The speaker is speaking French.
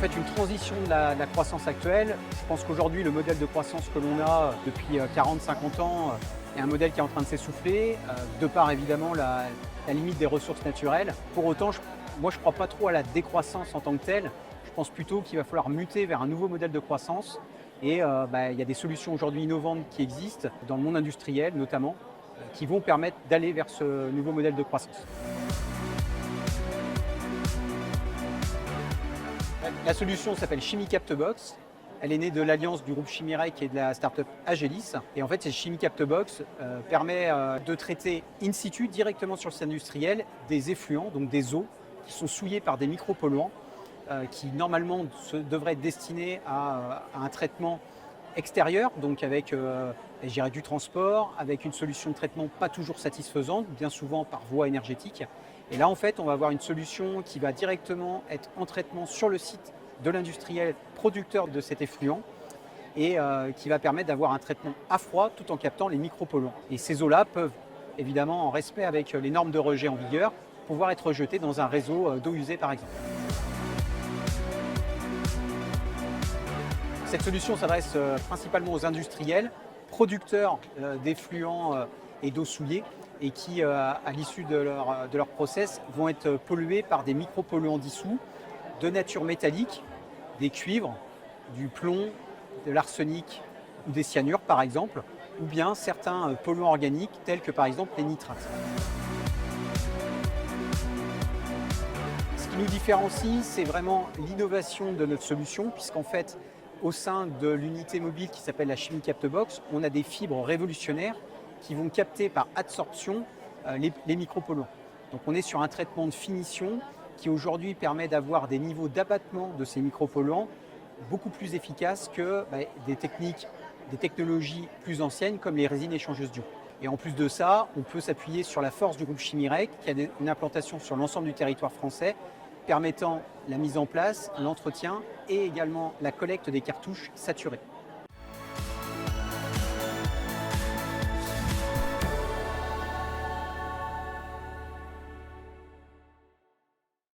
fait une transition de la croissance actuelle. Je pense qu'aujourd'hui, le modèle de croissance que l'on a depuis 40-50 ans est un modèle qui est en train de s'essouffler, de par évidemment la limite des ressources naturelles. Pour autant, moi je ne crois pas trop à la décroissance en tant que telle. Je pense plutôt qu'il va falloir muter vers un nouveau modèle de croissance. Et il y a des solutions aujourd'hui innovantes qui existent, dans le monde industriel notamment, qui vont permettre d'aller vers ce nouveau modèle de croissance. La solution s'appelle ChimiCaptBox. Elle est née de l'alliance du groupe Chimyrec et de la start-up Agelis. Et en fait, cette ChimiCaptBox permet de traiter in situ, directement sur le site industriel, des effluents, donc des eaux, qui sont souillées par des micropolluants, qui normalement devraient être destinés à un traitement extérieur, donc avec du transport, avec une solution de traitement pas toujours satisfaisante, bien souvent par voie énergétique. Et là, en fait, on va avoir une solution qui va directement être en traitement sur le site de l'industriel producteur de cet effluent et qui va permettre d'avoir un traitement à froid tout en captant les micropolluants. Et ces eaux-là peuvent, évidemment, en respect avec les normes de rejet en vigueur, pouvoir être rejetées dans un réseau d'eau usée, par exemple. Cette solution s'adresse principalement aux industriels, producteurs d'effluents et d'eau souillée, et qui, à l'issue de leur process, vont être pollués par des micropolluants dissous de nature métallique, des cuivres, du plomb, de l'arsenic ou des cyanures par exemple, ou bien certains polluants organiques tels que par exemple les nitrates. Ce qui nous différencie, c'est vraiment l'innovation de notre solution, puisqu'en fait, au sein de l'unité mobile qui s'appelle la ChimiCaptBox, on a des fibres révolutionnaires qui vont capter par adsorption les micropolluants. Donc on est sur un traitement de finition qui aujourd'hui permet d'avoir des niveaux d'abattement de ces micropolluants beaucoup plus efficaces que des technologies plus anciennes comme les résines échangeuses d'ions. Et en plus de ça, on peut s'appuyer sur la force du groupe Chimyrec qui a une implantation sur l'ensemble du territoire français permettant la mise en place, l'entretien et également la collecte des cartouches saturées.